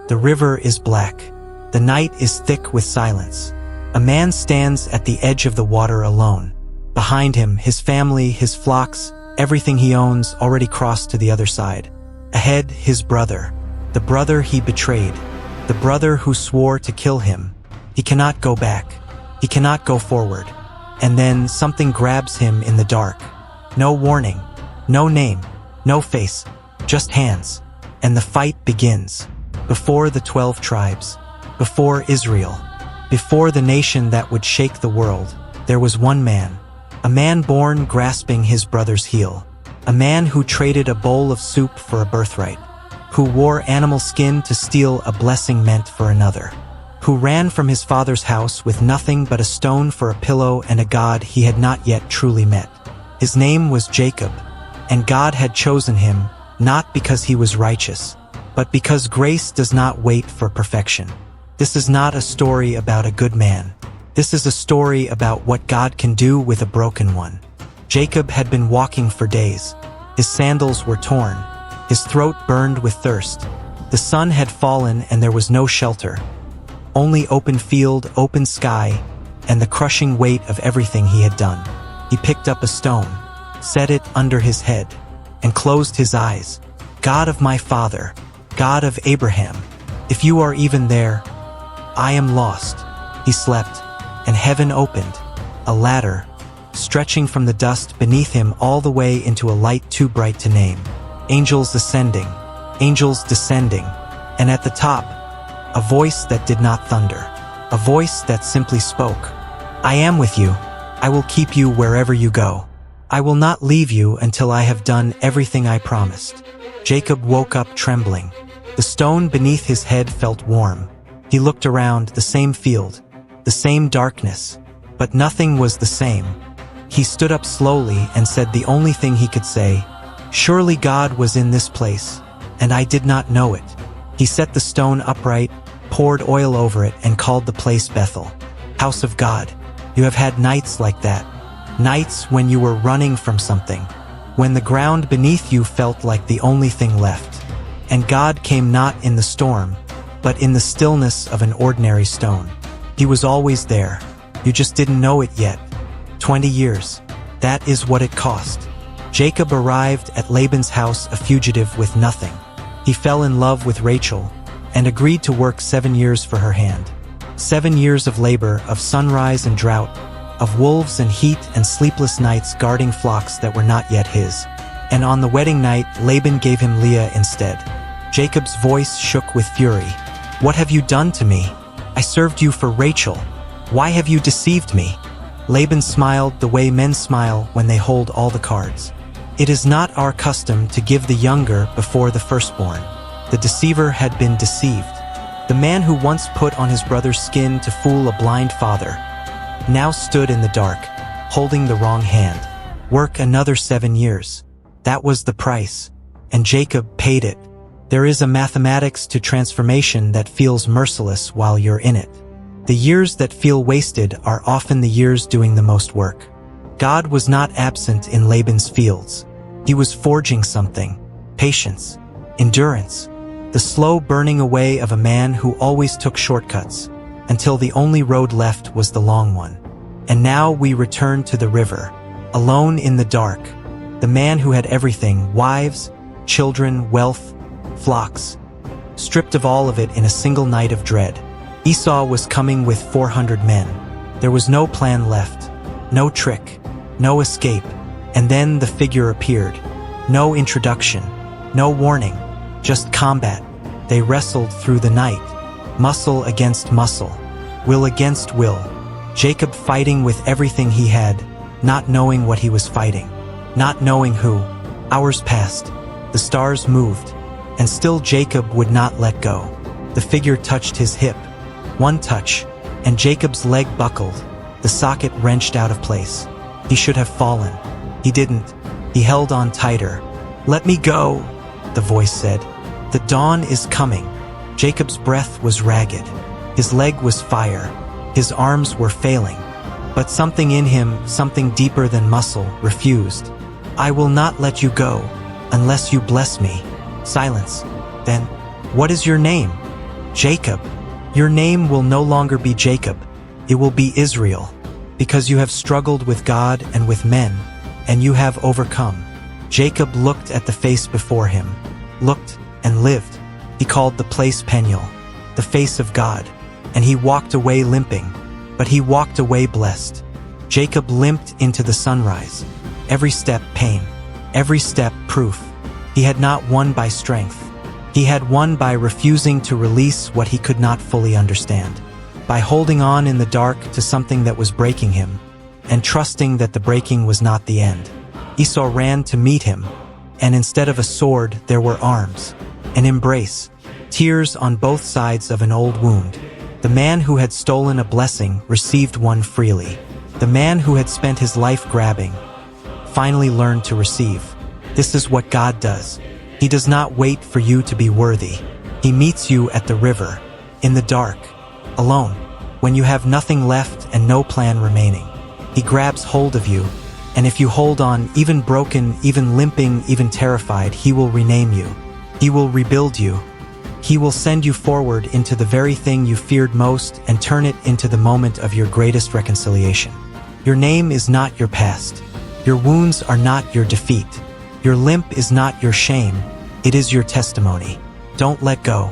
The river is black. The night is thick with silence. A man stands at the edge of the water alone. Behind him, his family, his flocks, everything he owns already crossed to the other side. Ahead, his brother. The brother he betrayed. The brother who swore to kill him. He cannot go back. He cannot go forward. And then something grabs him in the dark. No warning. No name. No face. Just hands. And the fight begins. Before the 12 tribes. Before Israel. Before the nation that would shake the world, there was one man. A man born grasping his brother's heel. A man who traded a bowl of soup for a birthright. Who wore animal skin to steal a blessing meant for another. Who ran from his father's house with nothing but a stone for a pillow and a God he had not yet truly met. His name was Jacob, and God had chosen him, not because he was righteous, but because grace does not wait for perfection. This is not a story about a good man. This is a story about what God can do with a broken one. Jacob had been walking for days. His sandals were torn. His throat burned with thirst. The sun had fallen and there was no shelter. Only open field, open sky, and the crushing weight of everything he had done. He picked up a stone, set it under his head, and closed his eyes. God of my father, God of Abraham, if you are even there, I am lost. He slept, and heaven opened, a ladder, stretching from the dust beneath him all the way into a light too bright to name. Angels ascending, angels descending, and at the top, a voice that did not thunder, a voice that simply spoke. I am with you. I will keep you wherever you go. I will not leave you until I have done everything I promised. Jacob woke up trembling. The stone beneath his head felt warm. He looked around, the same field, the same darkness, but nothing was the same. He stood up slowly and said the only thing he could say, "Surely God was in this place, and I did not know it." He set the stone upright, poured oil over it, and called the place Bethel, House of God. You have had nights like that. Nights when you were running from something, when the ground beneath you felt like the only thing left. And God came not in the storm, but in the stillness of an ordinary stone. He was always there. You just didn't know it yet. 20 years. That is what it cost. Jacob arrived at Laban's house a fugitive with nothing. He fell in love with Rachel and agreed to work 7 years for her hand. 7 years of labor, of sunrise and drought, of wolves and heat and sleepless nights guarding flocks that were not yet his. And on the wedding night, Laban gave him Leah instead. Jacob's voice shook with fury. "What have you done to me? I served you for Rachel. Why have you deceived me?" Laban smiled the way men smile when they hold all the cards. "It is not our custom to give the younger before the firstborn." The deceiver had been deceived. The man who once put on his brother's skin to fool a blind father now stood in the dark, holding the wrong hand. Work another 7 years. That was the price, and Jacob paid it. There is a mathematics to transformation that feels merciless while you're in it. The years that feel wasted are often the years doing the most work. God was not absent in Laban's fields. He was forging something: patience, endurance, the slow burning away of a man who always took shortcuts, until the only road left was the long one. And now we return to the river, alone in the dark, the man who had everything: wives, children, wealth, flocks, stripped of all of it in a single night of dread. Esau was coming with 400 men. There was no plan left, no trick, no escape. And then the figure appeared. No introduction, no warning, just combat. They wrestled through the night, muscle against muscle, will against will. Jacob fighting with everything he had, not knowing what he was fighting, not knowing who. Hours passed, the stars moved, and still Jacob would not let go. The figure touched his hip. One touch, and Jacob's leg buckled, the socket wrenched out of place. He should have fallen. He didn't. He held on tighter. "Let me go," the voice said. "The dawn is coming." Jacob's breath was ragged. His leg was fire. His arms were failing. But something in him, something deeper than muscle, refused. "I will not let you go, unless you bless me." Silence. Then, "What is your name?" Jacob, your name will no longer be Jacob, it will be Israel, because you have struggled with God and with men, and you have overcome. Jacob looked at the face before him, looked and lived. He called the place Peniel, the face of God, and he walked away limping, but he walked away blessed. Jacob limped into the sunrise, every step pain, every step proof. He had not won by strength. He had won by refusing to release what he could not fully understand, by holding on in the dark to something that was breaking him, and trusting that the breaking was not the end. Esau ran to meet him, and instead of a sword, there were arms, an embrace, tears on both sides of an old wound. The man who had stolen a blessing received one freely. The man who had spent his life grabbing finally learned to receive. This is what God does. He does not wait for you to be worthy. He meets you at the river, in the dark, alone, when you have nothing left and no plan remaining. He grabs hold of you, and if you hold on, even broken, even limping, even terrified, he will rename you. He will rebuild you. He will send you forward into the very thing you feared most and turn it into the moment of your greatest reconciliation. Your name is not your past. Your wounds are not your defeat. Your limp is not your shame. It is your testimony. Don't let go.